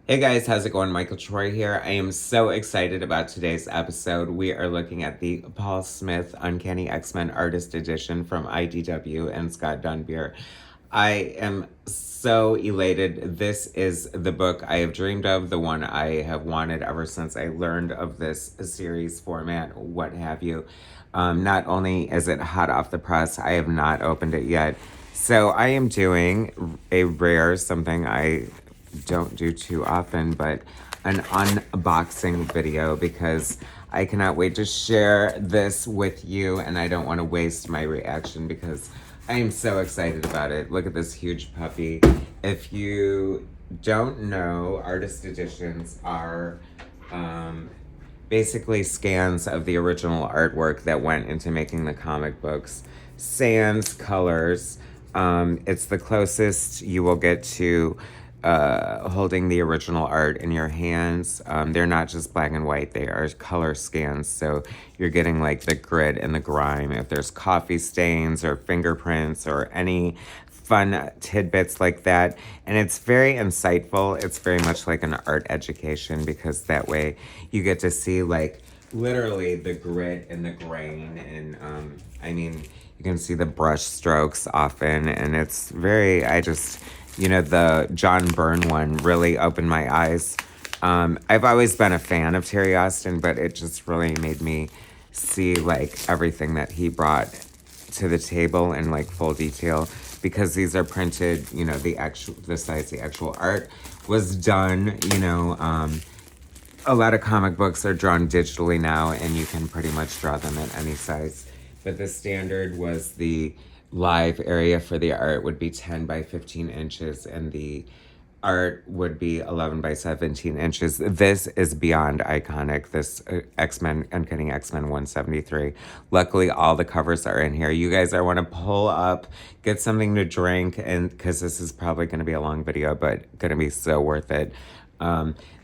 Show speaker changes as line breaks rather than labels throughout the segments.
Hey guys, how's it going? Michael Troy here. I am so excited about today's episode. We are looking at the Paul Smith Uncanny X-Men Artist Edition from IDW and Scott Dunbier. I am so elated. This is the book I have dreamed of, the one I have wanted ever since I learned of this series format, what have you. Not only is it hot off the press, I have not opened it yet. So I am doing a rare, something I don't do too often, but an unboxing video because I cannot wait to share this with you, and I don't want to waste my reaction because I am so excited about it. Look at this huge puppy. If you don't know, artist editions are basically scans of the original artwork that went into making the comic books. Sans colors. It's the closest you will get to holding the original art in your hands. They're not just black and white, they are color scans. So you're getting like the grit and the grime. If there's coffee stains or fingerprints or any fun tidbits like that. And it's very insightful. It's very much like an art education because that way you get to see like literally the grit and the grain. And I mean, you can see the brush strokes often. And it's very, the John Byrne one really opened my eyes. I've always been a fan of Terry Austin, but it just really made me see like everything that he brought to the table in like full detail because these are printed, the size the actual art was done, a lot of comic books are drawn digitally now and you can pretty much draw them at any size. But the standard was the live area for the art would be 10 by 15 inches and the art would be 11 by 17 inches. This is beyond iconic. This X-Men, Uncanny X-Men 173. Luckily, all the covers are in here. You guys are want to pull up, get something to drink, and because this is probably going to be a long video, but going to be so worth it.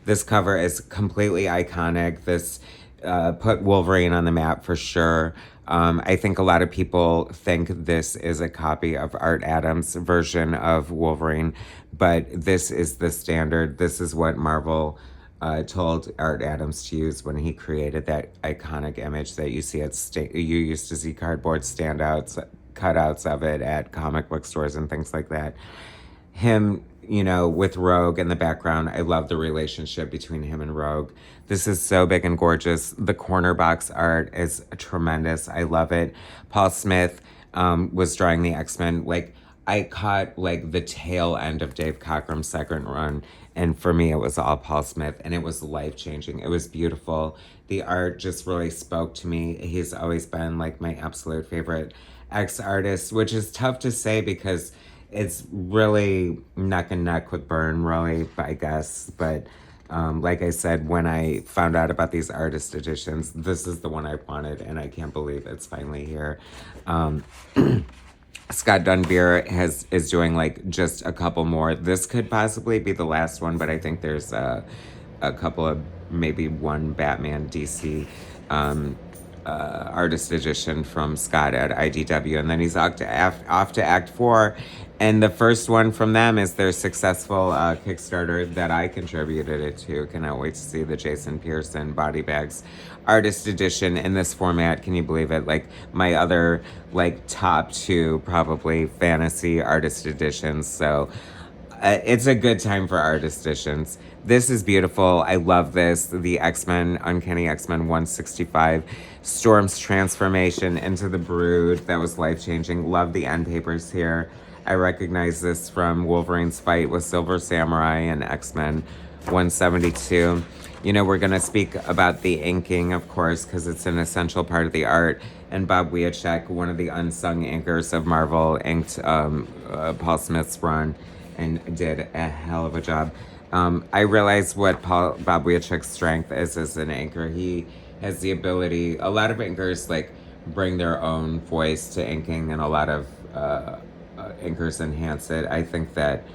This cover is completely iconic. This put Wolverine on the map for sure. I think a lot of people think this is a copy of Art Adams' version of Wolverine, but this is the standard. This is what Marvel told Art Adams to use when he created that iconic image that you see you used to see cardboard standouts, cutouts of it at comic book stores and things like that. Him, with Rogue in the background, I love the relationship between him and Rogue. This is so big and gorgeous. The corner box art is tremendous. I love it. Paul Smith was drawing the X-Men. Like, I caught, like, the tail end of Dave Cockrum's second run, and for me, it was all Paul Smith, and it was life-changing. It was beautiful. The art just really spoke to me. He's always been, like, my absolute favorite X-artist, which is tough to say because it's really neck and neck with Byrne, really, I guess. But like I said, when I found out about these artist editions, this is the one I wanted, and I can't believe it's finally here. Scott Dunbier is doing like just a couple more. This could possibly be the last one, but I think there's a couple of maybe one Batman DC artist edition from Scott at IDW, and then he's off to Act 4, and the first one from them is their successful Kickstarter that I contributed it to. Cannot wait to see the Jason Pearson Body Bags artist edition in this format. Can you believe it? Like my other like top two probably fantasy artist editions. So it's a good time for artist editions. This is beautiful. I love this. The X-Men, Uncanny X-Men 165. Storm's transformation into the Brood. That was life-changing. Love the end papers here. I recognize this from Wolverine's fight with Silver Samurai and X-Men 172. We're going to speak about the inking, of course, because it's an essential part of the art. And Bob Wiacek, one of the unsung inkers of Marvel, inked Paul Smith's run and did a hell of a job. I realize what Bob Wiacek's strength is as an anchor. He has the ability, a lot of inkers like bring their own voice to inking, and a lot of inkers enhance it. I think that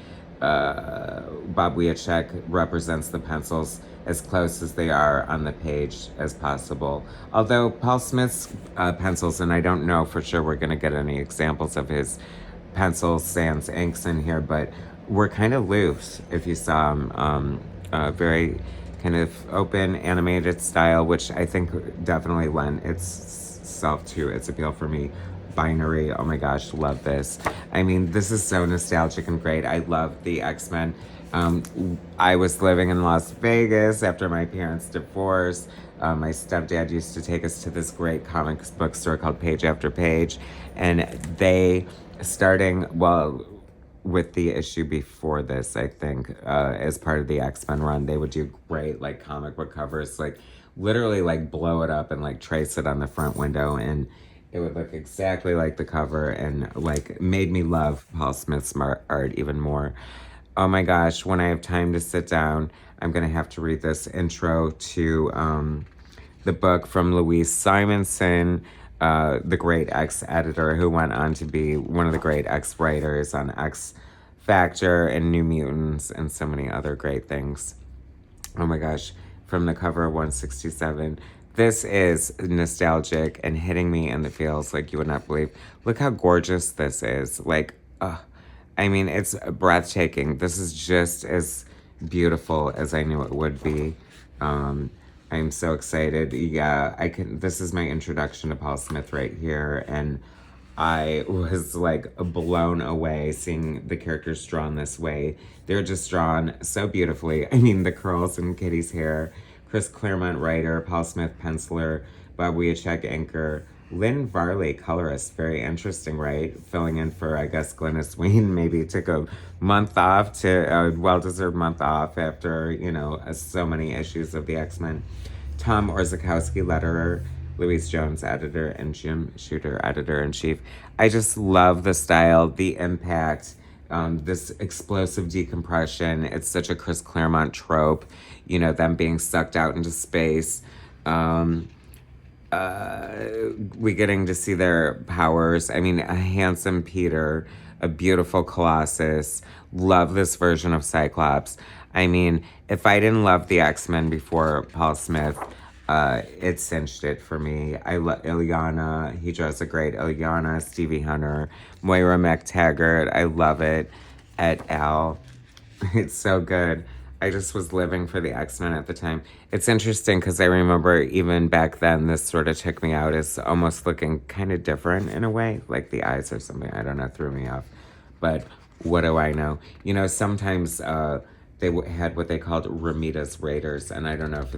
Bob Wiacek represents the pencils as close as they are on the page as possible. Although Paul Smith's pencils, and I don't know for sure we're going to get any examples of his pencils, sans, inks in here, but were kind of loose if you saw them very kind of open animated style, which I think definitely lent itself to its appeal for me. Binary, oh my gosh, love this. I mean, this is so nostalgic and great. I love the X-Men. I was living in Las Vegas after my parents' divorce. My stepdad used to take us to this great comics book store called Page After Page, and they, starting, well, with the issue before this, I think, as part of the X-Men run, they would do great, like, comic book covers, like, literally, like, blow it up and, like, trace it on the front window, and it would look exactly like the cover, and, like, made me love Paul Smith's art even more. Oh my gosh, when I have time to sit down, I'm going to have to read this intro to the book from Louise Simonson, the great X editor who went on to be one of the great X writers on X Factor and New Mutants and so many other great things. Oh my gosh, from the cover of 167. This is nostalgic and hitting me in the feels like you would not believe. Look how gorgeous this is. Like, I mean, it's breathtaking. This is just as beautiful as I knew it would be. I'm so excited. Yeah, this is my introduction to Paul Smith right here, and I was like blown away seeing the characters drawn this way. They're just drawn so beautifully. I mean, the curls in Kitty's hair. Chris Claremont, writer. Paul Smith, penciler. Bob Wiacek, inker. Lynn Varley, colorist. Very interesting, right? Filling in for, I guess, Glynis Wein. Maybe took a month off, a well-deserved month off after, you know, so many issues of the X-Men. Tom Orzechowski, letterer. Louise Jones, editor, and Jim Shooter, editor-in-chief. I just love the style, the impact, this explosive decompression. It's such a Chris Claremont trope, you know, them being sucked out into space. We getting to see their powers. I mean, a handsome Peter, a beautiful Colossus. Love this version of Cyclops. I mean, if I didn't love the X-Men before Paul Smith, it cinched it for me. I love Ilyana. He draws a great Ilyana. Stevie Hunter. Moira McTaggart. I love it. Et al. It's so good. I just was living for the X-Men at the time. It's interesting because I remember even back then, this sort of took me out as almost looking kind of different in a way. Like the eyes or something, I don't know, threw me off. But what do I know? You know, sometimes they had what they called Ramita's Raiders, and I don't know if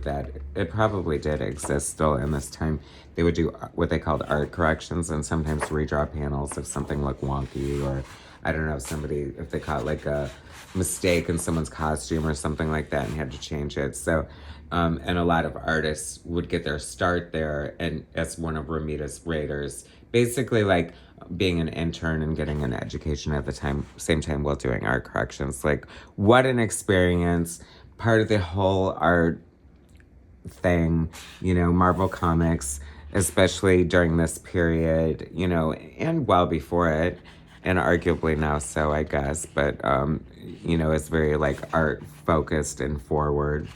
it probably did exist still in this time. They would do what they called art corrections and sometimes redraw panels if something looked wonky, or I don't know, if they caught like a mistake in someone's costume or something like that and had to change it. So, and a lot of artists would get their start there and as one of Ramita's Raiders, basically like being an intern and getting an education at the same time while doing art corrections. Like, what an experience. Part of the whole art thing, you know, Marvel Comics, especially during this period, you know, and well before it, and arguably now so, I guess, but, you know, it's very, like, art-focused and forward.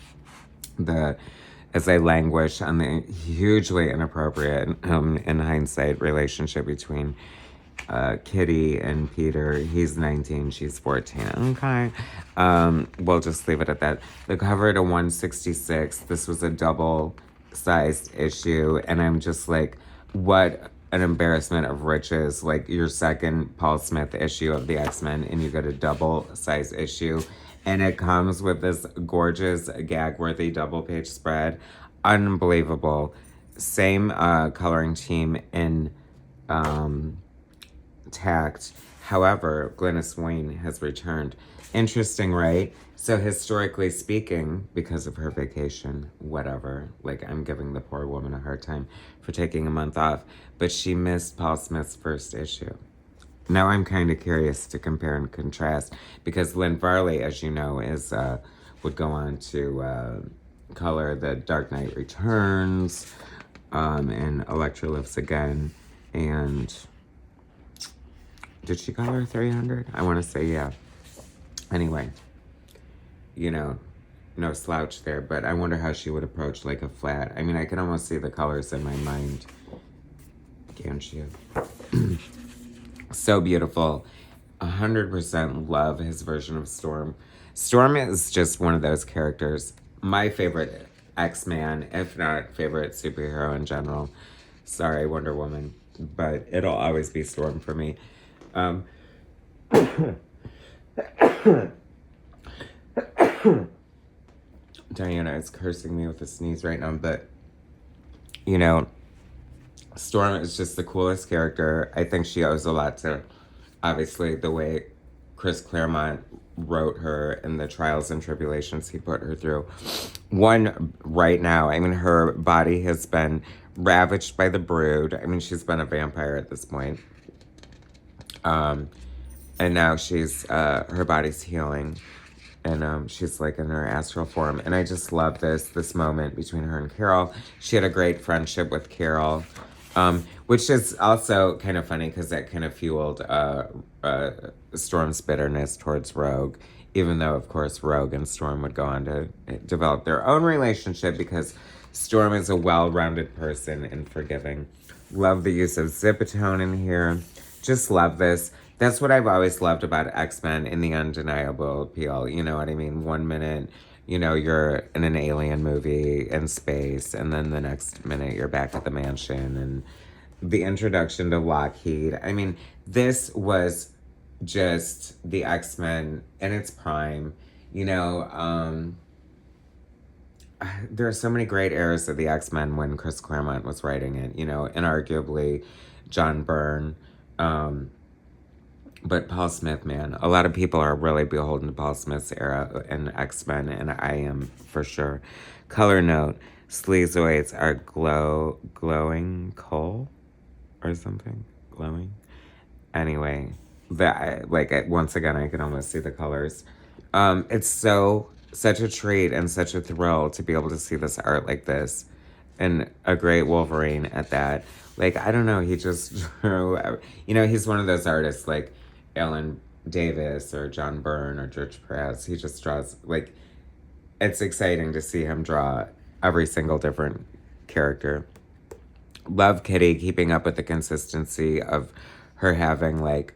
As I languish on the hugely inappropriate, in hindsight, relationship between Kitty and Peter. He's 19, she's 14. Okay. We'll just leave it at that. The cover to 166. This was a double-sized issue, and I'm just like, what an embarrassment of riches. Like, your second Paul Smith issue of the X-Men, and you get a double-size issue. And it comes with this gorgeous, gag-worthy double-page spread. Unbelievable. Same coloring team in Tact. However, Glynis Wein has returned. Interesting, right? So historically speaking, because of her vacation, whatever, like, I'm giving the poor woman a hard time for taking a month off, but she missed Paul Smith's first issue. Now I'm kind of curious to compare and contrast, because Lynn Varley, as you know, would go on to color The Dark Knight Returns, and Elektra Lives Again, and did she color 300? I want to say yeah. Anyway, you know, no slouch there, but I wonder how she would approach like a flat. I mean, I can almost see the colors in my mind. Can't you? So beautiful. 100% love his version of Storm. Storm is just one of those characters. My favorite X-Man, if not favorite superhero in general. Sorry, Wonder Woman, but it'll always be Storm for me. Diana is cursing me with a sneeze right now, but you know, Storm is just the coolest character. I think she owes a lot to, obviously, the way Chris Claremont wrote her and the trials and tribulations he put her through. One, right now, I mean, her body has been ravaged by the Brood. I mean, she's been a vampire at this point. And now she's, her body's healing. And she's like in her astral form. And I just love this moment between her and Carol. She had a great friendship with Carol, which is also kind of funny because that kind of fueled Storm's bitterness towards Rogue, even though, of course, Rogue and Storm would go on to develop their own relationship because Storm is a well-rounded person and forgiving. Love the use of Zipatone in here. Just love this. That's what I've always loved about X-Men in the undeniable appeal. You know what I mean? 1 minute, you know, you're in an alien movie in space, and then the next minute you're back at the mansion. And the introduction to Lockheed. I mean, this was just the X-Men in its prime. You know, there are so many great eras of the X-Men when Chris Claremont was writing it. You know, inarguably John Byrne. But Paul Smith, man, a lot of people are really beholden to Paul Smith's era in X-Men, and I am for sure. Color note, sleazoids are glowing coal or something? Glowing? Anyway, once again, I can almost see the colors. It's such a treat and such a thrill to be able to see this art like this. And a great Wolverine at that. Like, I don't know, he just drew, you know, he's one of those artists like Alan Davis or John Byrne or George Perez. He just draws, like, it's exciting to see him draw every single different character. Love Kitty, keeping up with the consistency of her having, like,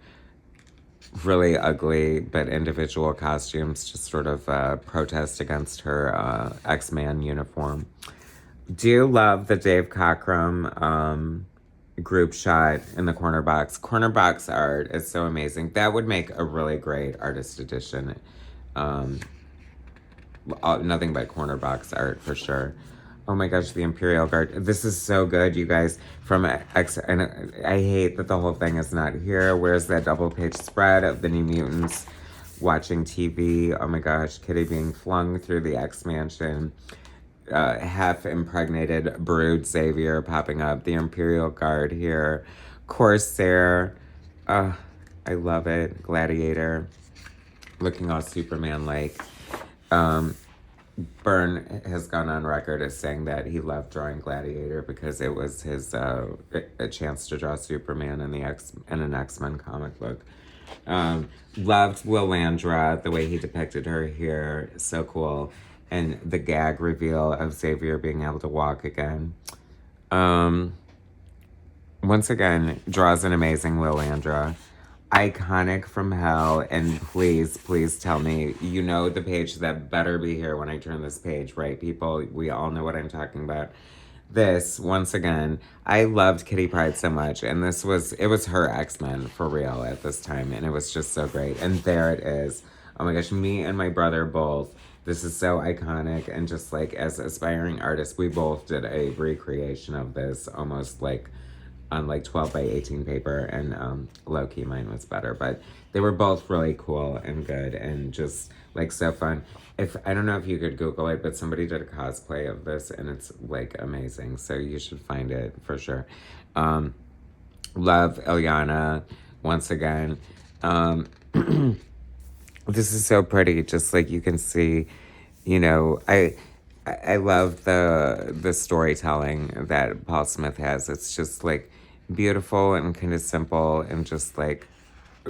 really ugly but individual costumes to sort of protest against her X-Man uniform. Do love the Dave Cockrum group shot in the corner box. Corner box art is so amazing. That would make a really great artist edition. Nothing but corner box art for sure. Oh my gosh, the Imperial Guard. This is so good, you guys. From X, and I hate that the whole thing is not here. Where's that double page spread of the New Mutants watching TV? Oh my gosh, Kitty being flung through the X Mansion. Half impregnated Brood Xavier popping up, the Imperial Guard here, Corsair, I love it, Gladiator, looking all Superman-like. Byrne has gone on record as saying that he loved drawing Gladiator because it was his a chance to draw Superman in an X-Men comic book. Loved Willandra, the way he depicted her here, so cool. And the gag reveal of Xavier being able to walk again. Once again, draws an amazing Willandra. Iconic from hell. And please, please tell me, you know the page that better be here when I turn this page, right, people? We all know what I'm talking about. This, once again, I loved Kitty Pryde so much. And it was her X-Men for real at this time. And it was just so great. And there it is. Oh my gosh, me and my brother both. This is so iconic, and just like as aspiring artists, we both did a recreation of this almost like on like 12 by 18 paper, and low-key mine was better, but they were both really cool and good and just like so fun. I don't know if you could Google it, but somebody did a cosplay of this and it's like amazing, so you should find it for sure. Love Ilyana once again. This is so pretty, just like you can see, you know, I love the storytelling that Paul Smith has. It's just like beautiful and kind of simple and just like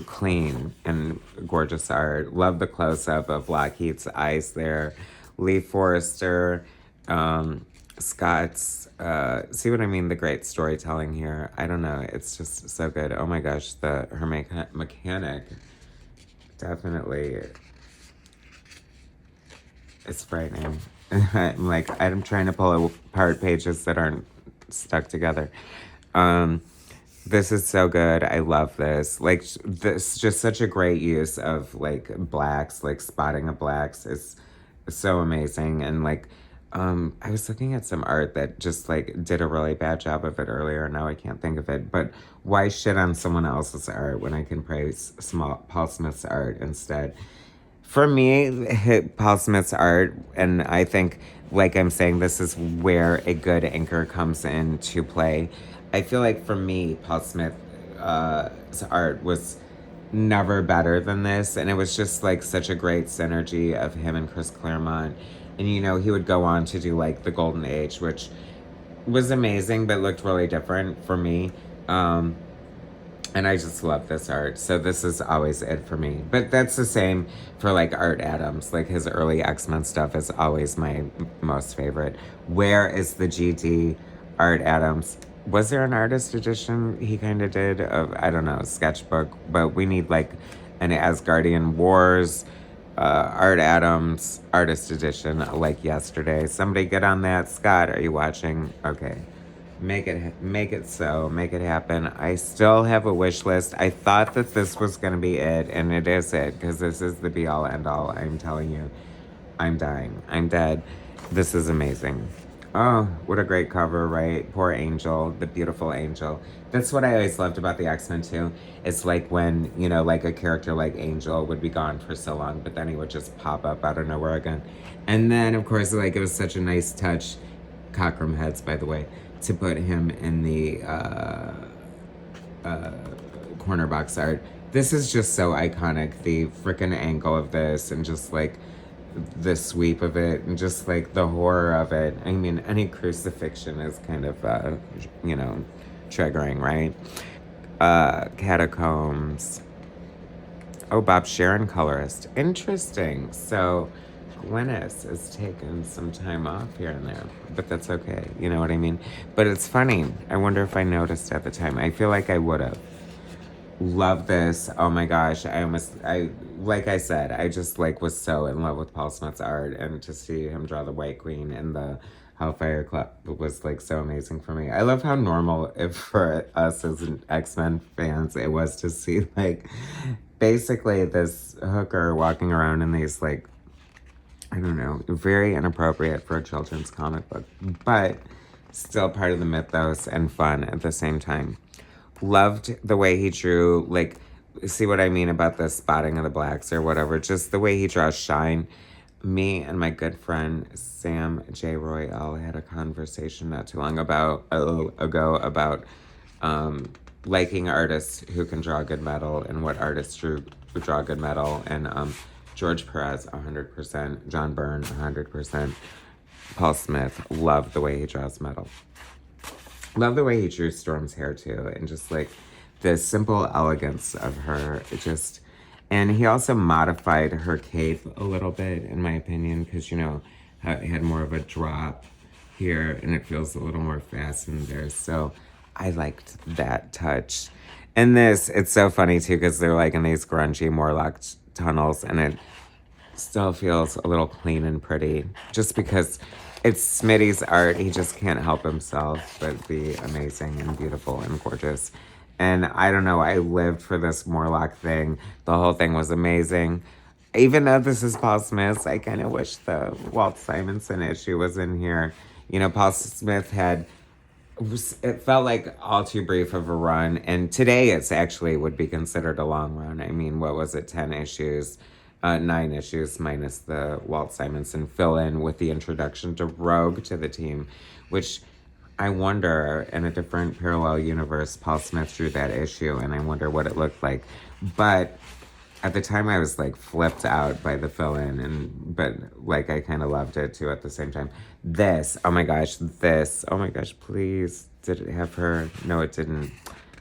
clean and gorgeous art. Love the close-up of Lockheed's eyes there. Lee Forrester, Scott's, see what I mean? The great storytelling here. I don't know, it's just so good. Oh my gosh, her mechanic. Definitely It's frightening. I'm like, I'm trying to pull apart pages that aren't stuck together. Um, this is so good. I love this. Like, this just such a great use of like blacks, like spotting of blacks is so amazing. And like, I was looking at some art that just like did a really bad job of it earlier. Now I can't think of it. But why shit on someone else's art when I can praise Paul Smith's art instead? For me, Paul Smith's art, and I think, like I'm saying, this is where a good anchor comes into play. I feel like for me, Paul Smith's art was never better than this, and it was just like such a great synergy of him and Chris Claremont. And you know, he would go on to do like The Golden Age, which was amazing but looked really different for me. And I just love this art. So this is always it for me. But that's the same for like Art Adams. Like his early X-Men stuff is always my most favorite. Where is the GD Art Adams? Was there an artist edition he kind of did of, I don't know, sketchbook? But we need like an Asgardian Wars, Art Adams artist edition like yesterday. Somebody get on that. Scott, are you watching? Okay. Make it so, make it happen. I still have a wish list. I thought that this was gonna be it, and it is it, because this is the be all end all. I'm telling you, I'm dying. I'm dead. This is amazing. Oh, what a great cover, right? Poor Angel, the beautiful Angel. That's what I always loved about the X-Men too. It's like when, you know, like a character like Angel would be gone for so long, but then he would just pop up out of nowhere again. And then, of course, like it was such a nice touch, Cockrum heads, by the way, to put him in the corner box art. This is just so iconic. The freaking angle of this, and just like the sweep of it, and just like the horror of it. I mean, any crucifixion is kind of, you know, triggering, right? Catacombs. Oh, Bob Sharon, colorist. Interesting. So Glynis is taking some time off here and there, but that's okay. You know what I mean? But it's funny. I wonder if I noticed at the time. I feel like I would have. Love this. Oh my gosh. Like I said, I just like was so in love with Paul Smith's art, and to see him draw the White Queen and the Hellfire Club was like so amazing for me. I love how normal for us as X-Men fans it was to see like basically this hooker walking around in these like, I don't know, very inappropriate for a children's comic book, but still part of the mythos and fun at the same time. Loved the way he drew, like, see what I mean about the spotting of the blacks or whatever, just the way he draws shine. Me and my good friend Sam J. Royale had a conversation not too long ago about liking artists who can draw good metal and what artists draw good metal. And George Perez, 100%. John Byrne, 100%. Paul Smith, love the way he draws metal. Love the way he drew Storm's hair too, and just like the simple elegance of her. And he also modified her cape a little bit, in my opinion, because, you know, it had more of a drop here, and it feels a little more fastened there. So I liked that touch. And this, it's so funny too, because they're like in these grungy Morlock tunnels, and it still feels a little clean and pretty, just because it's Smitty's art. He just can't help himself but be amazing and beautiful and gorgeous. And I don't know, I lived for this Morlock thing. The whole thing was amazing. Even though this is Paul Smith's, I kind of wish the Walt Simonson issue was in here. You know, Paul Smith it felt like all too brief of a run. And today it's actually would be considered a long run. I mean, what was it, 10 issues? 9 issues minus the Walt Simonson fill-in with the introduction to Rogue to the team, which I wonder, in a different parallel universe, Paul Smith drew that issue, and I wonder what it looked like. But at the time, I was like flipped out by the fill-in, but like I kind of loved it too at the same time. Oh my gosh, please, did it have her? No, it didn't.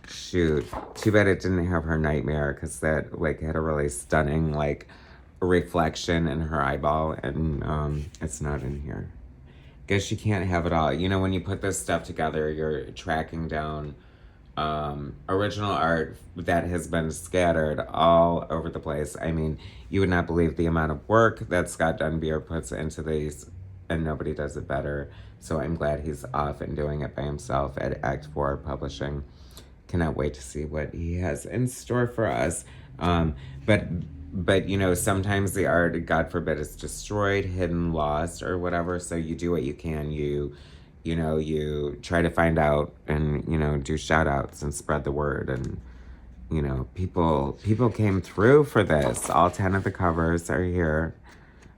Shoot, too bad it didn't have her nightmare, because that like had a really stunning like reflection in her eyeball, and it's not in here. Guess you can't have it all. You know, when you put this stuff together, you're tracking down original art that has been scattered all over the place. I mean, you would not believe the amount of work that Scott Dunbier puts into these, and nobody does it better. So I'm glad he's off and doing it by himself at Act 4 Publishing. Cannot wait to see what he has in store for us. But you know, sometimes the art, God forbid, is destroyed, hidden, lost, or whatever. So you do what you can. You know, you try to find out and, you know, do shout outs and spread the word. And, you know, people came through for this. All 10 of the covers are here,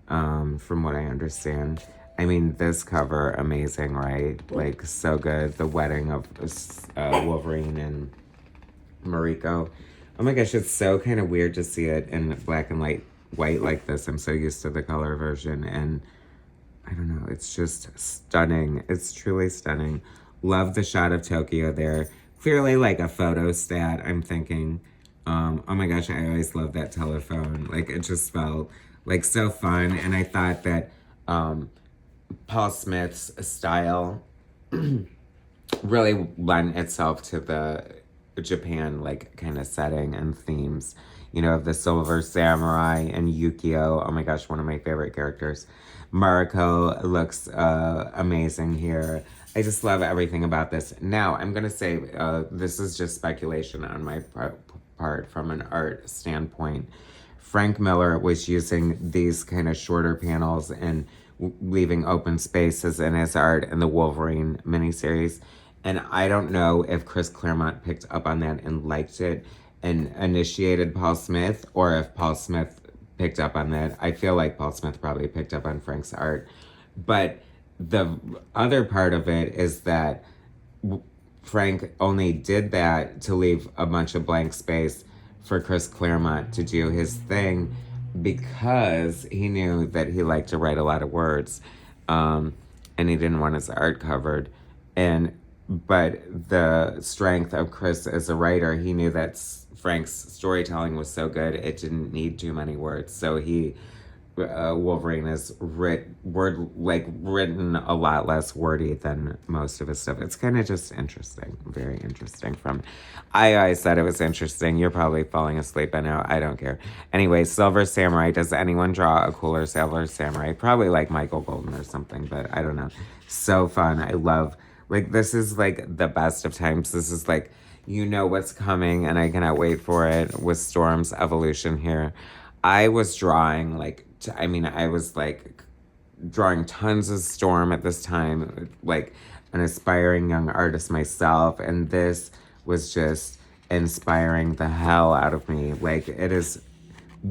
from what I understand. I mean, this cover, amazing, right? Like, so good. The wedding of Wolverine and Mariko. Oh my gosh, it's so kind of weird to see it in black and white like this. I'm so used to the color version, and I don't know, it's just stunning. It's truly stunning. Love the shot of Tokyo there. Clearly like a photo stat, I'm thinking. Oh my gosh, I always love that telephone. Like, it just felt like so fun. And I thought that Paul Smith's style really lent itself to the Japan like kind of setting and themes, you know, of the Silver Samurai and Yukio. Oh my gosh, one of my favorite characters. Mariko looks amazing here. I just love everything about this. Now, I'm gonna say this is just speculation on my part from an art standpoint. Frank Miller was using these kind of shorter panels and leaving open spaces in his art in the Wolverine miniseries. And I don't know if Chris Claremont picked up on that and liked it and initiated Paul Smith, or if Paul Smith picked up on that. I feel like Paul Smith probably picked up on Frank's art. But the other part of it is that Frank only did that to leave a bunch of blank space for Chris Claremont to do his thing, because he knew that he liked to write a lot of words, and he didn't want his art covered. But the strength of Chris as a writer, he knew that Frank's storytelling was so good, it didn't need too many words. So Wolverine is written a lot less wordy than most of his stuff. It's kind of just interesting, very interesting. I always said it was interesting. You're probably falling asleep by now. I don't care. Anyway, Silver Samurai. Does anyone draw a cooler Silver Samurai? Probably like Michael Golden or something, but I don't know. So fun. I love. Like, this is, like, the best of times. This is, like, you know what's coming, and I cannot wait for it with Storm's evolution here. I was drawing, like, I was, like, drawing tons of Storm at this time, like, an aspiring young artist myself, and this was just inspiring the hell out of me. Like, it is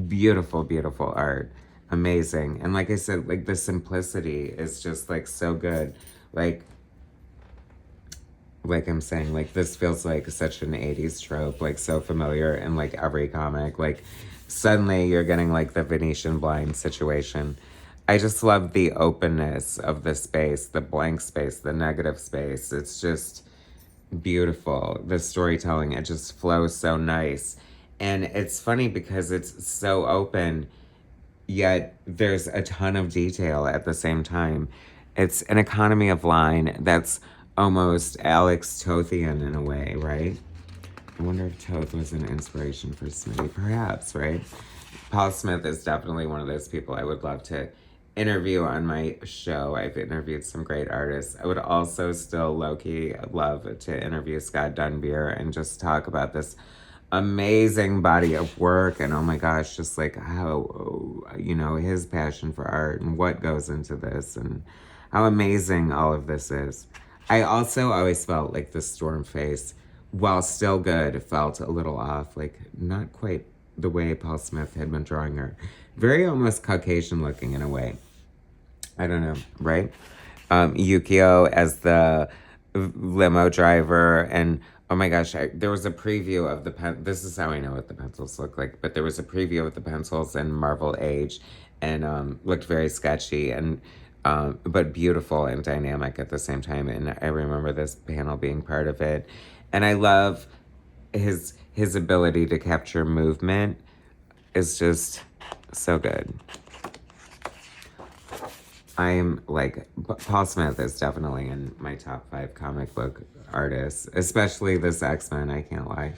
beautiful, beautiful art. Amazing. And like I said, like, the simplicity is just, like, so good. Like I'm saying, like, this feels like such an 80s trope, like, so familiar in, like, every comic. Like, suddenly you're getting, like, the Venetian blind situation. I just love the openness of the space, the blank space, the negative space. It's just beautiful. The storytelling, it just flows so nice. And it's funny because it's so open, yet there's a ton of detail at the same time. It's an economy of line that's almost Alex Tothian in a way, right? I wonder if Toth was an inspiration for Smitty. Perhaps, right? Paul Smith is definitely one of those people I would love to interview on my show. I've interviewed some great artists. I would also still low-key love to interview Scott Dunbier and just talk about this amazing body of work, and oh my gosh, just like how, you know, his passion for art and what goes into this and how amazing all of this is. I also always felt like the Storm face, while still good, felt a little off, like not quite the way Paul Smith had been drawing her. Very almost Caucasian looking in a way. I don't know, right? Yukio as the limo driver, and oh my gosh, there was a preview of this is how I know what the pencils look like, but there was a preview of the pencils in Marvel Age, and looked very sketchy, and but beautiful and dynamic at the same time. And I remember this panel being part of it. And I love his ability to capture movement is just so good. I'm like, Paul Smith is definitely in my top 5 comic book artists, especially this X-Men, I can't lie.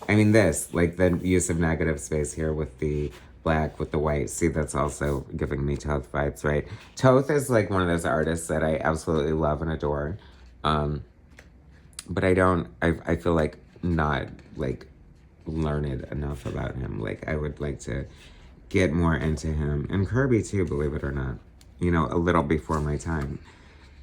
I mean, this, like the use of negative space here with the black, with the white. See, that's also giving me Toth vibes, right? Toth is like one of those artists that I absolutely love and adore. But I feel like not like learned enough about him. Like, I would like to get more into him. And Kirby too, believe it or not. You know, a little before my time.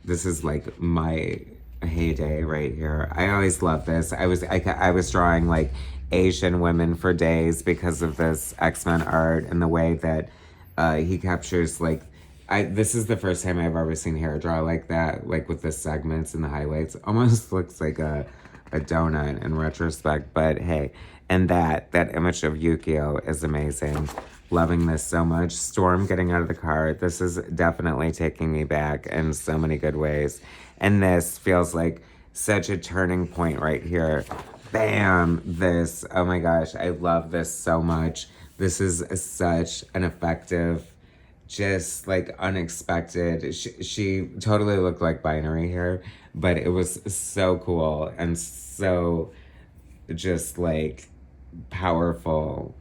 This is like my heyday right here. I always loved this. I was drawing like Asian women for days because of this X-Men art and the way that he captures like this is the first time I've ever seen hair draw like that, like with the segments and the highlights. Almost looks like a donut in retrospect, but hey, and that image of Yukio is amazing. Loving this so much. Storm getting out of the car. This is definitely taking me back in so many good ways. And this feels like such a turning point right here. Bam! This. Oh my gosh, I love this so much. This is such an effective, just like unexpected. She totally looked like binary here, but it was so cool and so just like powerful.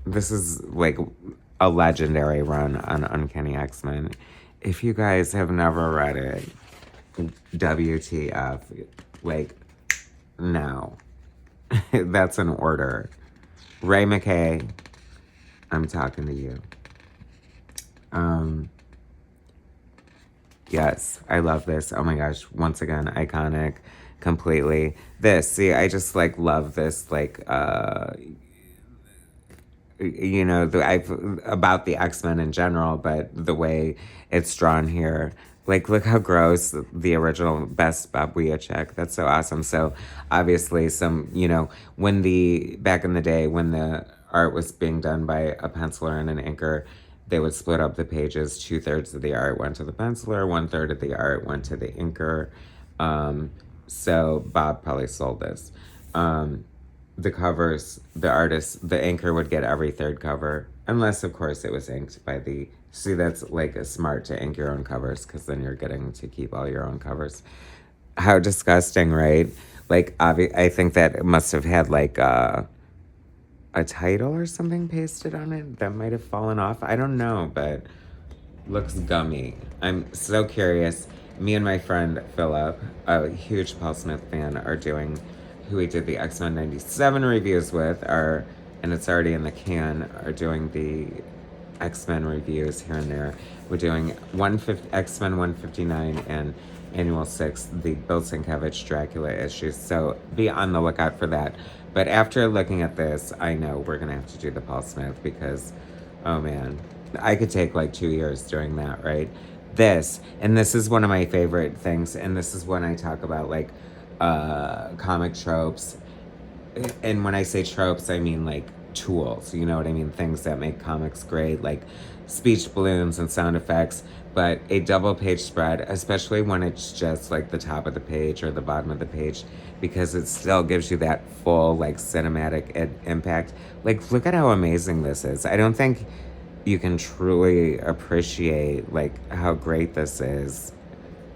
This is like a legendary run on Uncanny X-Men. If you guys have never read it, WTF, like, no. That's an order. Ray McKay, I'm talking to you. Yes, I love this. Oh my gosh, once again, iconic, completely. This, see, I just like love this, like, you know, about the X-Men in general, but the way it's drawn here. Like, look how gross the original best Bob Wiacek. That's so awesome. So, obviously, you know, back in the day, when the art was being done by a penciler and an inker, they would split up the pages. 2/3 of the art went to the penciler, 1/3 of the art went to the inker. So, Bob probably sold this. The covers, the artist, the inker would get every third cover, unless of course it was inked by the. See, that's like a smart to ink your own covers, because then you're getting to keep all your own covers. How disgusting, right? Like, I think that it must have had like a title or something pasted on it that might have fallen off. I don't know, but looks gummy. I'm so curious. Me and my friend Philip, a huge Paul Smith fan, who we did the X-Men 97 reviews with, and it's already in the can, are doing the X-Men reviews here and there. We're doing X-Men 159 and Annual 6, the Bill Sienkiewicz Dracula issues, so be on the lookout for that. But after looking at this, I know we're going to have to do the Paul Smith, because, oh man, I could take like 2 years doing that, right? This is one of my favorite things, and this is when I talk about like comic tropes. And when I say tropes, I mean like tools, you know what I mean? Things that make comics great, like speech balloons and sound effects. But a double page spread, especially when it's just like the top of the page or the bottom of the page, because it still gives you that full like cinematic impact. Like, look at how amazing this is. I don't think you can truly appreciate like how great this is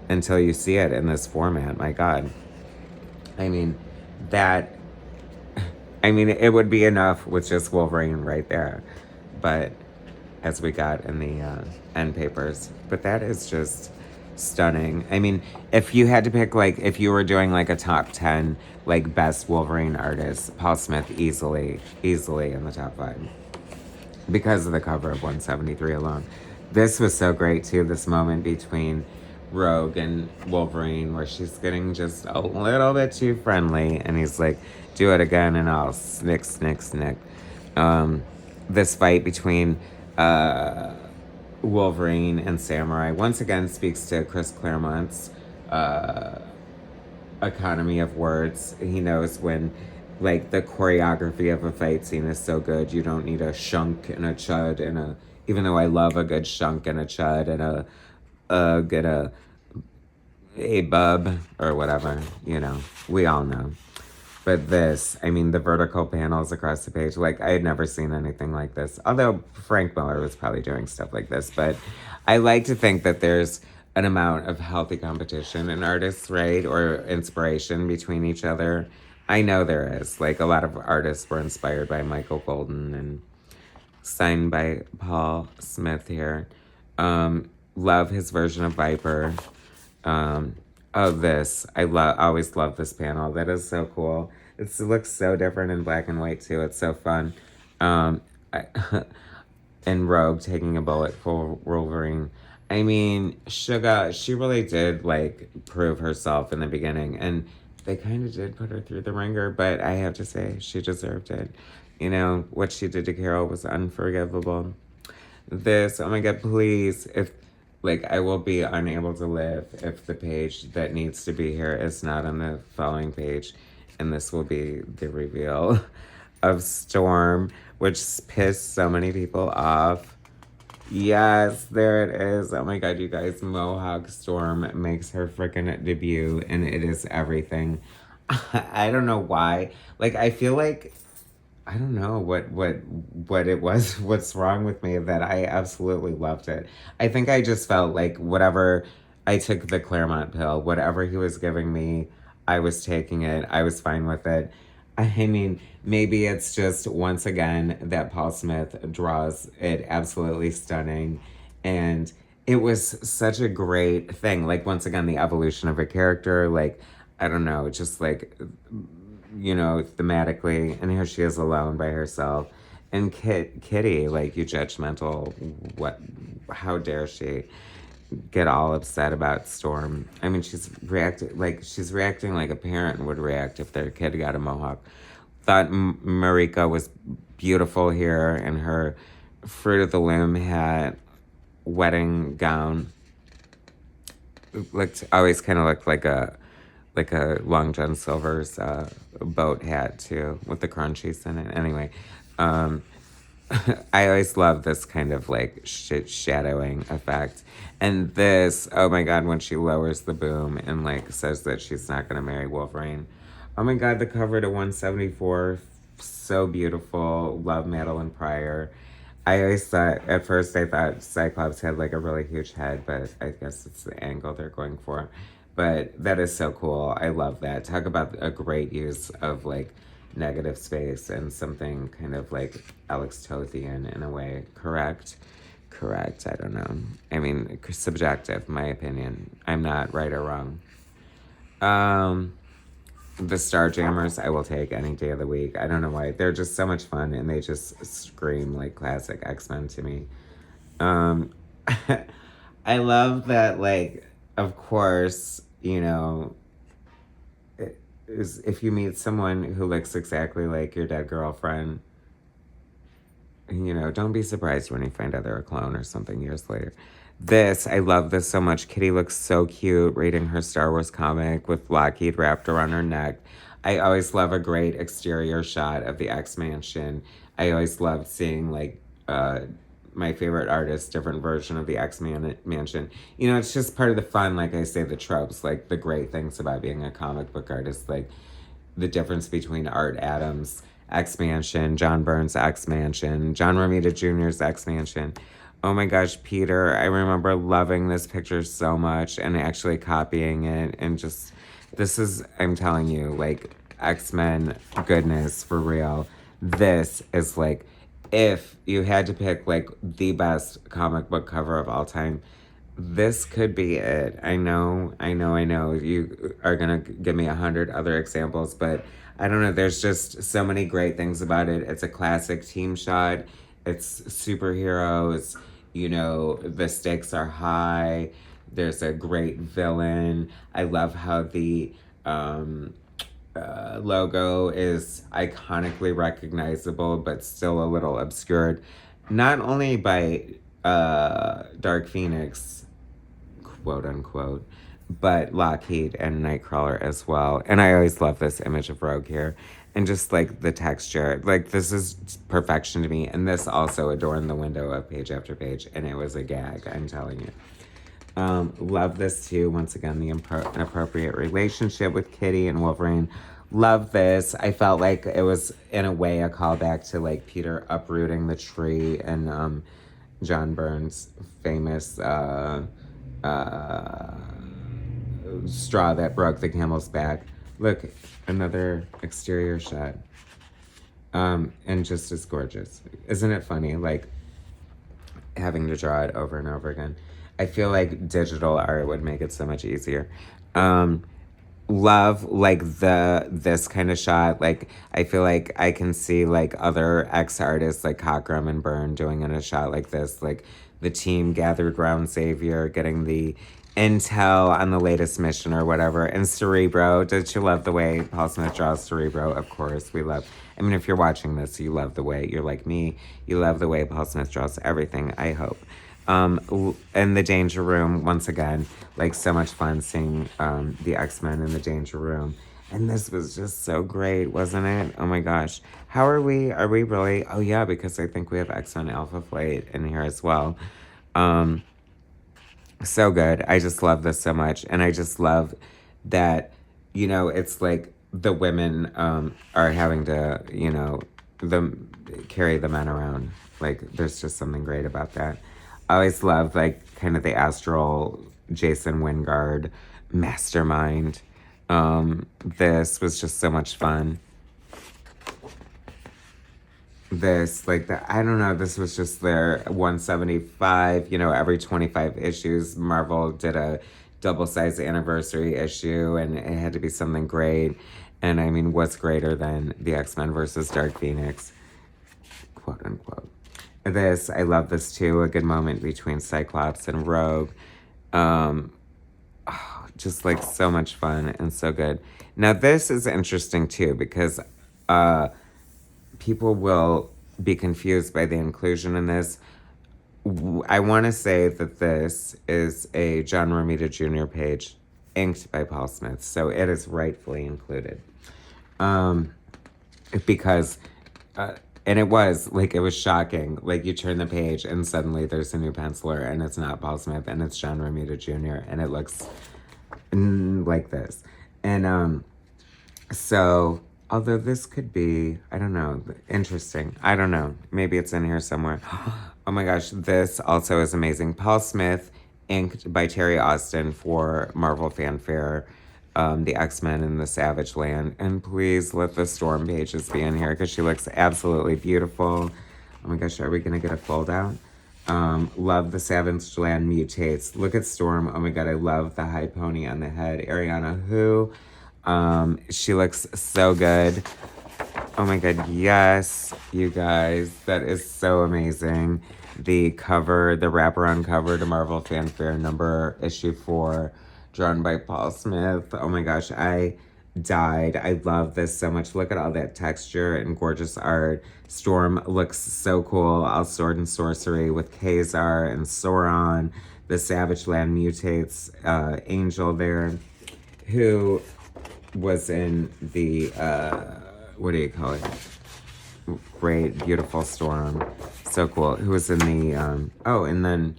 until you see it in this format. My God. I mean, it would be enough with just Wolverine right there. But as we got in the end papers. But that is just stunning. I mean, if you had to pick, like, if you were doing like a top 10, like, best Wolverine artists, Paul Smith easily in the top 5. Because of the cover of 173 alone. This was so great too, this moment between Rogue and Wolverine, where she's getting just a little bit too friendly, and he's like, do it again and I'll snick. This fight between Wolverine and Samurai once again speaks to Chris Claremont's economy of words. He knows when, like, the choreography of a fight scene is so good, you don't need a shunk and a chud and even though I love a good shunk and a chud and a bub or whatever, you know, we all know. But this, I mean, the vertical panels across the page, like I had never seen anything like this. Although Frank Miller was probably doing stuff like this, but I like to think that there's an amount of healthy competition in artists, right? Or inspiration between each other. I know there is. Like a lot of artists were inspired by Michael Golden and signed by Paul Smith here. Love his version of Viper. This. Always love this panel. That is so cool. It looks so different in black and white too. It's so fun. I, and Rogue taking a bullet for Wolverine. I mean, Suga, she really did like prove herself in the beginning, and they kind of did put her through the ringer, but I have to say, she deserved it. You know, what she did to Carol was unforgivable. This, oh my god, please, if, like, I will be unable to live if the page that needs to be here is not on the following page, and this will be the reveal of Storm, which pissed so many people off. Yes, there it is. Oh my god, you guys. Mohawk Storm makes her freaking debut, and it is everything. I don't know why. Like, I feel like I don't know what it was, what's wrong with me, that I absolutely loved it. I think I just felt like whatever I took the Claremont pill, whatever he was giving me, I was taking it. I was fine with it. I mean, maybe it's just once again that Paul Smith draws it absolutely stunning, and it was such a great thing. Like, once again, the evolution of a character, like, I don't know, just like, you know, thematically, and here she is alone by herself. And Kitty, like, you judgmental, how dare she get all upset about Storm? I mean, she's reacting like a parent would react if their kid got a mohawk. Thought Marika was beautiful here in her Fruit of the Loom hat, wedding gown. Always kind of looked like a Long John Silver's boat hat too, with the crunchies in it. Anyway, I always love this kind of like shadowing effect. And this, oh my god, when she lowers the boom and like says that she's not gonna marry Wolverine. Oh my god, the cover to 174, so beautiful. Love Madeline Pryor. I always thought, at first I thought Cyclops had like a really huge head, but I guess it's the angle they're going for. But that is so cool. I love that. Talk about a great use of like negative space and something kind of like Alex Tothian in a way. Correct? Correct. I don't know. I mean, subjective, my opinion. I'm not right or wrong. The Starjammers, I will take any day of the week. I don't know why. They're just so much fun, and they just scream like classic X-Men to me. I love that, like, of course, you know, if you meet someone who looks exactly like your dead girlfriend, you know, don't be surprised when you find out they're a clone or something years later. This, I love this so much. Kitty looks so cute reading her Star Wars comic with Lockheed wrapped around her neck. I always love a great exterior shot of the X Mansion. I always loved seeing, like, my favorite artist, different version of the Mansion. You know, it's just part of the fun, like I say, the tropes, like the great things about being a comic book artist, like the difference between Art Adams' X Mansion, John Byrne's X Mansion, John Romita Jr.'s X Mansion. Oh my gosh, Peter, I remember loving this picture so much and actually copying it, and just, this is, I'm telling you, like, X-Men goodness for real. This is like, if you had to pick like the best comic book cover of all time, this could be it. I know. You are gonna give me 100 other examples, but I don't know. There's just so many great things about it. It's a classic team shot. It's superheroes. You know, the stakes are high. There's a great villain. I love how the logo is iconically recognizable, but still a little obscured. Not only by Dark Phoenix, quote unquote, but Lockheed and Nightcrawler as well. And I always love this image of Rogue here. And just like the texture, like this is perfection to me. And this also adorned the window of page after page. And it was a gag, I'm telling you. Love this too. Once again, the inappropriate relationship with Kitty and Wolverine. Love this. I felt like it was, in a way, a callback to like Peter uprooting the tree and John Burns' famous uh, straw that broke the camel's back. Look, another exterior shot. And just as gorgeous. Isn't it funny? Like, having to draw it over and over again. I feel like digital art would make it so much easier. Love like this kind of shot. Like, I feel like I can see like other ex-artists like Cockrum and Byrne doing in a shot like this. Like the team gathered around Xavier, getting the intel on the latest mission or whatever. And Cerebro, did you love the way Paul Smith draws Cerebro? Of course, we love. I mean, if you're watching this, you love the way, you're like me, you love the way Paul Smith draws everything, I hope. In the Danger Room, once again, like so much fun seeing the X-Men in the Danger Room. And this was just so great, wasn't it? Oh my gosh. How are we? Are we really? Oh yeah, because I think we have X-Men Alpha Flight in here as well. So good. I just love this so much. And I just love that, you know, it's like the women are having to, you know, carry the men around. Like, there's just something great about that. I always love, like, kind of the astral Jason Wingard mastermind. This was just so much fun. This, like, I don't know, this was just their 175, you know, every 25 issues, Marvel did a double-sized anniversary issue, and it had to be something great. And I mean, what's greater than the X-Men versus Dark Phoenix, quote unquote. This, I love this too, a good moment between Cyclops and Rogue. Just like so much fun and so good. Now this is interesting too, because people will be confused by the inclusion in this. I want to say that this is a John Romita Jr. page inked by Paul Smith, so it is rightfully included. Because, and it was shocking. Like, you turn the page and suddenly there's a new penciler and it's not Paul Smith and it's John Romita Jr. and it looks like this. And so, although this could be, I don't know, interesting. I don't know. Maybe it's in here somewhere. Oh my gosh, this also is amazing. Paul Smith, inked by Terry Austin for Marvel Fanfare, the X-Men in the Savage Land. And please let the Storm pages be in here because she looks absolutely beautiful. Oh my gosh, are we going to get a fold out? Love the Savage Land mutates. Look at Storm. Oh my god, I love the high pony on the head. Ariana Hu. She looks so good. Oh my god, yes, you guys. That is so amazing. The cover, the wraparound cover to Marvel Fanfare issue 4, drawn by Paul Smith. Oh my gosh, I died. I love this so much. Look at all that texture and gorgeous art. Storm looks so cool. All sword and sorcery with Kazar and Sauron. The Savage Land mutates Angel there, who was in the, what do you call it? Great, beautiful Storm. So cool. Who was in the, and then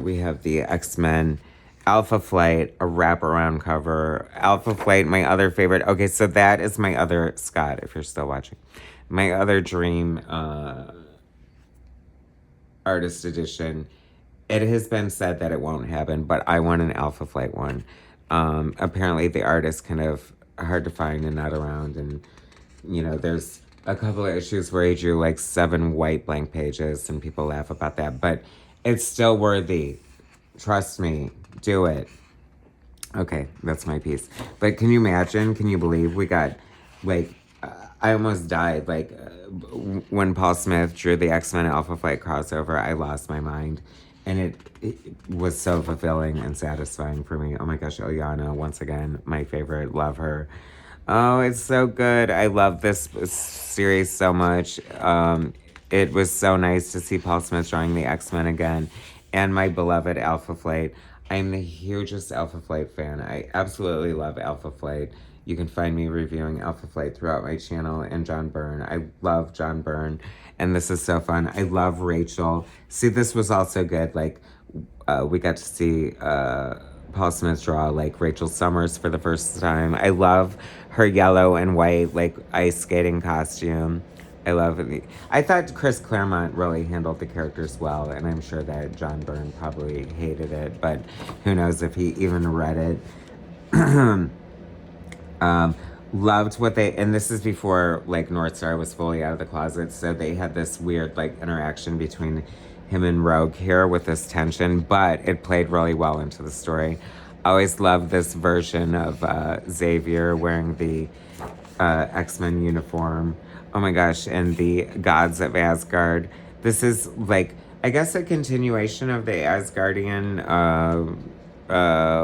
we have the X-Men Alpha Flight, a wraparound cover. Alpha Flight, my other favorite. Okay, so that is my other, Scott, if you're still watching. My other dream Artist Edition. It has been said that it won't happen, but I want an Alpha Flight one. Apparently the art is kind of hard to find and not around. And, you know, there's a couple of issues where he drew like 7 white blank pages and people laugh about that. But it's still worthy. Trust me. Do it. Okay, that's my piece. But can you imagine? Can you believe we got, like, I almost died. Like, when Paul Smith drew the X-Men Alpha Flight crossover, I lost my mind. And it was so fulfilling and satisfying for me. Oh my gosh, Oyana, once again, my favorite. Love her. Oh, it's so good. I love this series so much. It was so nice to see Paul Smith drawing the X-Men again. And my beloved Alpha Flight. I'm the hugest Alpha Flight fan. I absolutely love Alpha Flight. You can find me reviewing Alpha Flight throughout my channel and John Byrne. I love John Byrne, and this is so fun. I love Rachel. See, this was also good. Like, we got to see Paul Smith draw like Rachel Summers for the first time. I love her yellow and white like ice skating costume. I love it. I thought Chris Claremont really handled the characters well, and I'm sure that John Byrne probably hated it, but who knows if he even read it. Loved what they, and this is before like North Star was fully out of the closet, so they had this weird like interaction between him and Rogue here with this tension, but it played really well into the story. Always loved this version of Xavier wearing the X-Men uniform. Oh my gosh, and the Gods of Asgard. This is like, I guess, a continuation of the Asgardian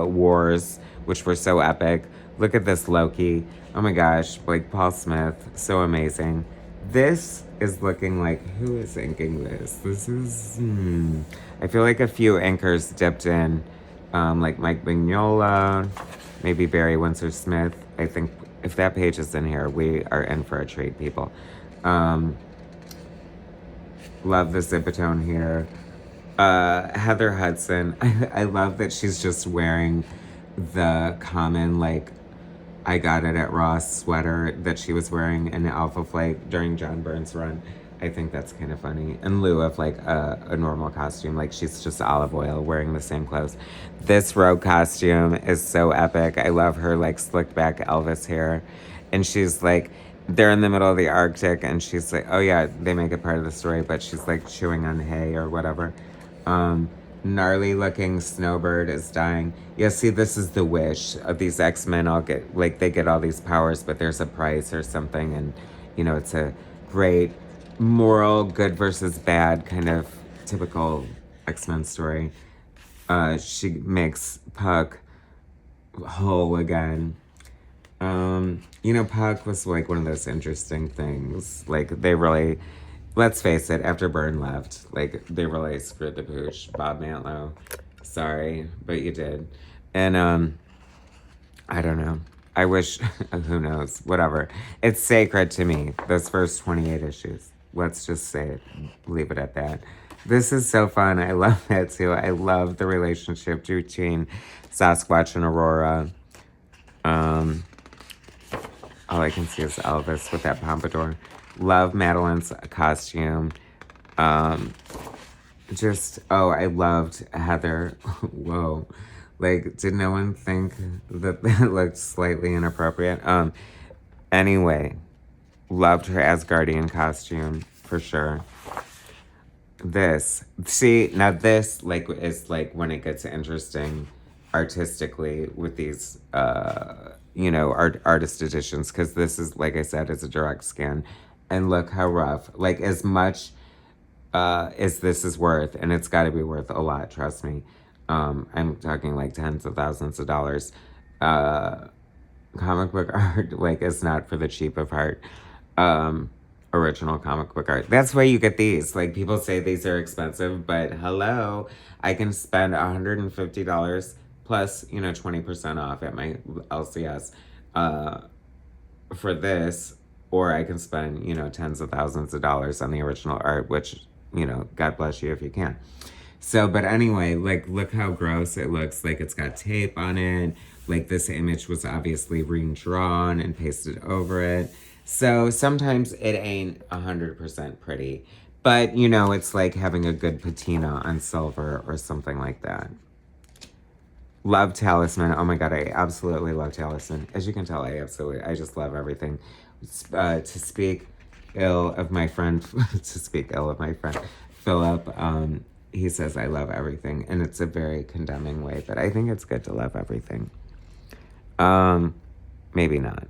wars, which were so epic. Look at this Loki. Oh my gosh, like Paul Smith, so amazing. This is looking like, who is inking this? This is, I feel like a few inkers dipped in, like Mike Mignola, maybe Barry Windsor-Smith. I think if that page is in here, we are in for a treat, people. Love the Zipatone here. Heather Hudson. I love that she's just wearing the common, like, I got it at Ross sweater that she was wearing in Alpha Flight during John Byrne's run. I think that's kind of funny. In lieu of like a normal costume, like she's just olive oil wearing the same clothes. This Rogue costume is so epic. I love her like slicked back Elvis hair. And she's like, they're in the middle of the Arctic and she's like, oh yeah, they make it part of the story, but she's like chewing on hay or whatever. Gnarly looking Snowbird is dying. Yeah, see, this is the wish of these X-Men. All get like they get all these powers, but there's a price or something, and you know it's a great moral good versus bad kind of typical X-Men story. She makes Puck whole again. You know, Puck was like one of those interesting things. Like they really. Let's face it, after Byrne left, like, they really screwed the pooch. Bob Mantlo, sorry, but you did. And, I don't know. I wish, who knows, whatever. It's sacred to me, those first 28 issues. Let's just say it, leave it at that. This is so fun. I love that, too. I love the relationship between Sasquatch and Aurora. All I can see is Elvis with that pompadour. Love Madeline's costume. I loved Heather. Whoa. Like, did no one think that looked slightly inappropriate? Anyway, loved her Asgardian costume, for sure. This, like, is, like, when it gets interesting artistically with these, artist editions, because this is, like I said, is a direct scan. And look how rough. Like, as much as this is worth, and it's got to be worth a lot, trust me. I'm talking like tens of thousands of dollars. Comic book art, like, is not for the cheap of heart. Original comic book art. That's why you get these. Like, people say these are expensive, but hello, I can spend $150 plus, 20% off at my LCS for this. Or I can spend, tens of thousands of dollars on the original art, which, God bless you if you can. So, but anyway, like, look how gross it looks. Like, it's got tape on it. Like, this image was obviously redrawn and pasted over it. So, sometimes it ain't 100% pretty. But, it's like having a good patina on silver or something like that. Love Talisman. Oh my God, I absolutely love Talisman. As you can tell, I just love everything. To speak ill of my friend, Philip, he says, I love everything. And it's a very condemning way, but I think it's good to love everything. Maybe not.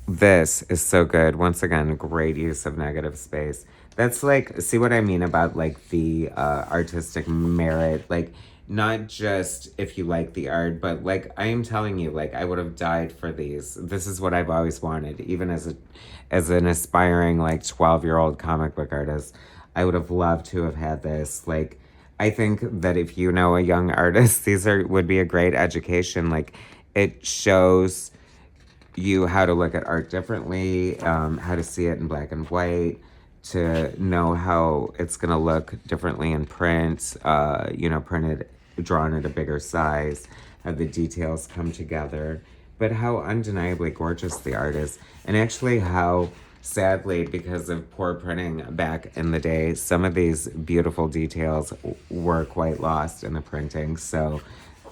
This is so good. Once again, great use of negative space. That's like, see what I mean about like the artistic merit, like not just if you like the art, but like I am telling you, like I would have died for these. This is what I've always wanted, even as an aspiring like 12-year-old comic book artist. I would have loved to have had this. Like, I think that if you know a young artist, would be a great education. Like, it shows you how to look at art differently, how to see it in black and white, to know how it's going to look differently in print, printed drawn at a bigger size, how the details come together, but how undeniably gorgeous the art is. And actually how, sadly, because of poor printing back in the day, some of these beautiful details were quite lost in the printing. So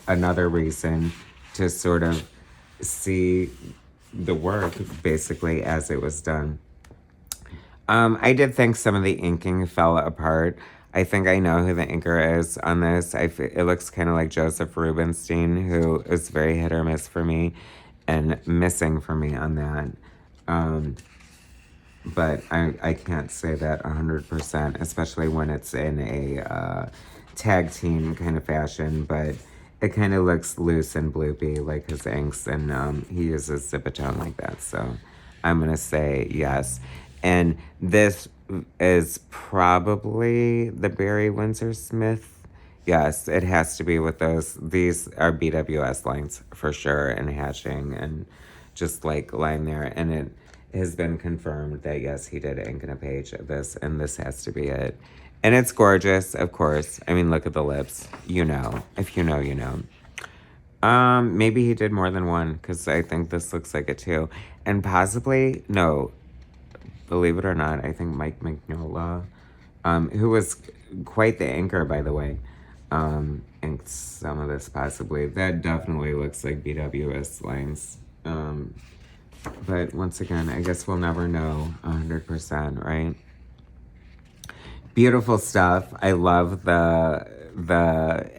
another reason to sort of see the work basically as it was done. I did think some of the inking fell apart. I think I know who the inker is on this. It looks kind of like Joseph Rubinstein, who is very hit or miss for me and missing for me on that. But I can't say that 100%, especially when it's in a tag team kind of fashion. But it kind of looks loose and bloopy, like his inks, and he uses Zipatone like that. So I'm going to say yes. And this is probably the Barry Windsor Smith. Yes, it has to be with those. These are BWS lines for sure, and hatching, and just like line there. And it has been confirmed that yes, he did ink in a page of this, and this has to be it. And it's gorgeous, of course. I mean, look at the lips. You know. If you know, you know. Maybe he did more than one, because I think this looks like it too. And possibly, no, believe it or not, I think Mike Mignola, who was quite the inker, by the way, inked some of this possibly. That definitely looks like BWS lines. But once again, I guess we'll never know 100%, right? Beautiful stuff. I love the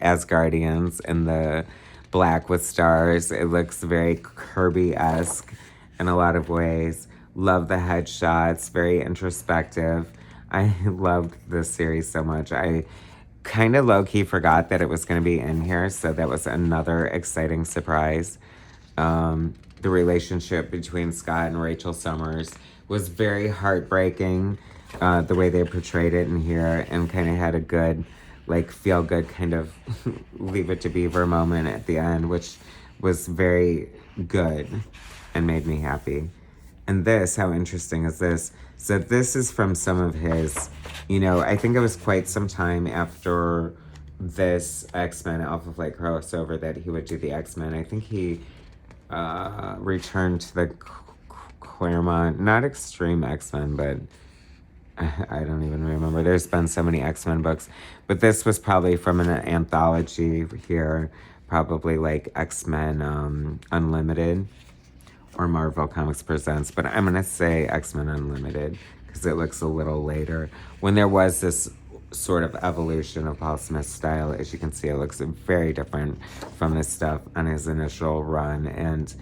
Asgardians and the black with stars. It looks very Kirby-esque in a lot of ways. Love the headshots, very introspective. I loved this series so much. I kind of low-key forgot that it was going to be in here, so that was another exciting surprise. The relationship between Scott and Rachel Summers was very heartbreaking, the way they portrayed it in here, and kind of had a good, like, feel-good kind of Leave It to Beaver moment at the end, which was very good and made me happy. And this, how interesting is this? So this is from some of his, I think it was quite some time after this X-Men Alpha Flight crossover that he would do the X-Men. I think he returned to the Claremont, not Extreme X-Men, but I don't even remember. There's been so many X-Men books. But this was probably from an anthology here, probably like X-Men Unlimited or Marvel Comics Presents. But I'm going to say X-Men Unlimited because it looks a little later. When there was this sort of evolution of Paul Smith's style, as you can see, it looks very different from this stuff on his initial run. And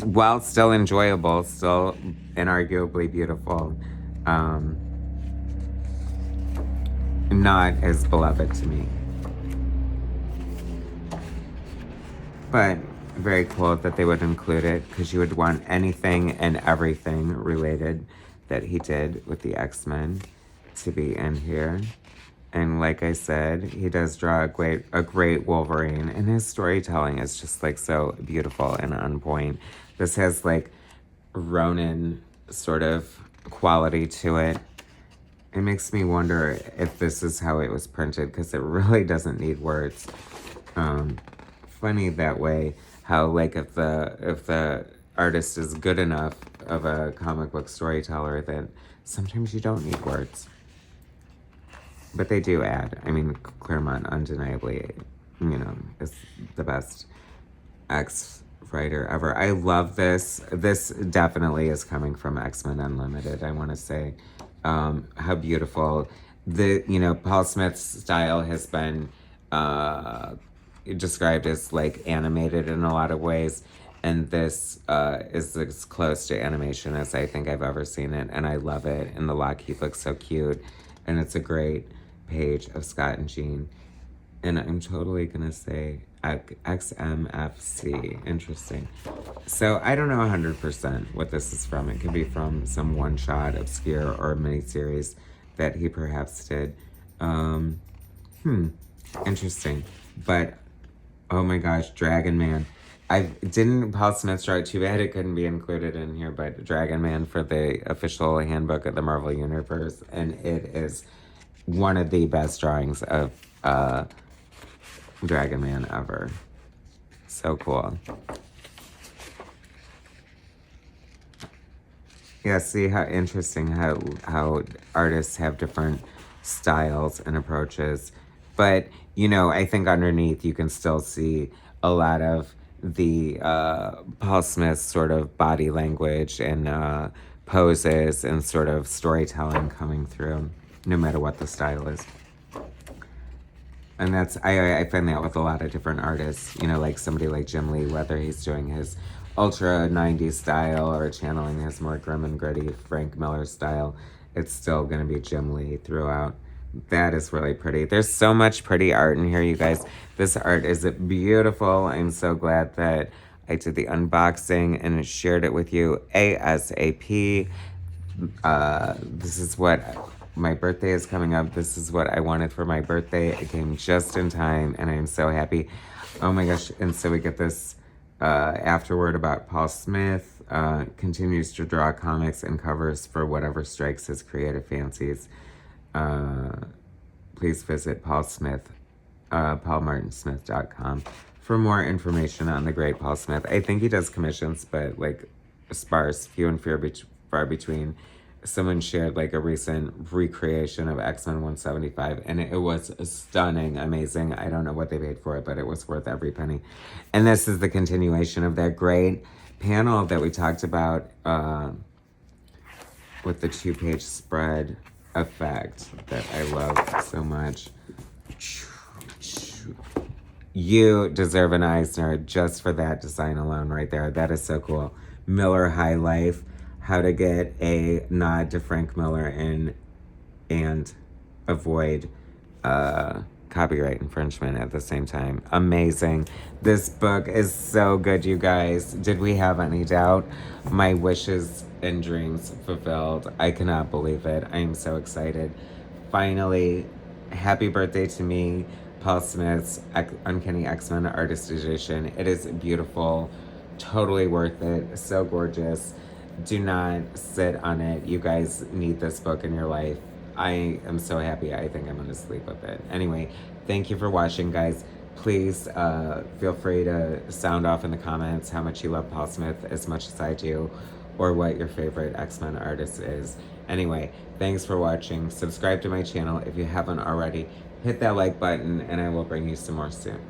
while still enjoyable, still inarguably beautiful, not as beloved to me. But very cool that they would include it, because you would want anything and everything related that he did with the X-Men to be in here. And like I said, he does draw a great Wolverine, and his storytelling is just like so beautiful and on point. This has like Ronin sort of quality to it. It makes me wonder if this is how it was printed, because it really doesn't need words. Funny that way, how like if the artist is good enough of a comic book storyteller, that sometimes you don't need words. But they do add. I mean, Claremont undeniably, is the best X writer ever. I love this. This definitely is coming from X-Men Unlimited, I want to say. How beautiful. Paul Smith's style has been described as like animated in a lot of ways. And this is as close to animation as I think I've ever seen it. And I love it. And the Lockheed looks so cute. And it's a great page of Scott and Jean. And I'm totally going to say XMFC. Interesting. So I don't know 100% what this is from. It could be from some one-shot, obscure, or miniseries that he perhaps did. Interesting. But, oh my gosh, Dragon Man. Paul Smith draw it? Too bad it couldn't be included in here, but Dragon Man for the official handbook of the Marvel Universe, and it is one of the best drawings of Dragon Man ever. So cool. Yeah, see how interesting how artists have different styles and approaches. But, you know, I think underneath you can still see a lot of the Paul Smith's sort of body language and poses and sort of storytelling coming through, no matter what the style is. And that's, I find that with a lot of different artists, you know, like somebody like Jim Lee, whether he's doing his ultra 90s style or channeling his more grim and gritty Frank Miller style, it's still going to be Jim Lee throughout. That is really pretty. There's so much pretty art in here, you guys. This art is beautiful. I'm so glad that I did the unboxing and shared it with you ASAP. This is what my birthday is coming up. This is what I wanted for my birthday. It came just in time, and I'm so happy. Oh my gosh. And so we get this afterword about Paul Smith. Continues to draw comics and covers for whatever strikes his creative fancies. Please visit paulmartinsmith.com for more information on the great Paul Smith. I think he does commissions, but like sparse, few and far between. Someone shared like a recent recreation of X-Men 175, and it was stunning, amazing. I don't know what they paid for it, but it was worth every penny. And this is the continuation of that great panel that we talked about with the 2-page spread effect that I love so much. You deserve an Eisner just for that design alone right there. That is so cool. Miller High Life. How to get a nod to Frank Miller and avoid copyright infringement at the same time. Amazing. This book is so good, you guys. Did we have any doubt? My wishes and dreams fulfilled. I cannot believe it. I am so excited. Finally, happy birthday to me. Paul Smith's Uncanny X-Men Artist Edition. It is beautiful. Totally worth it. So gorgeous. Do not sit on it. You guys need this book in your life. I am so happy. I think I'm going to sleep with it. Anyway, thank you for watching, guys. Please feel free to sound off in the comments how much you love Paul Smith as much as I do, or what your favorite X-Men artist is. Anyway, thanks for watching. Subscribe to my channel if you haven't already. Hit that like button, and I will bring you some more soon.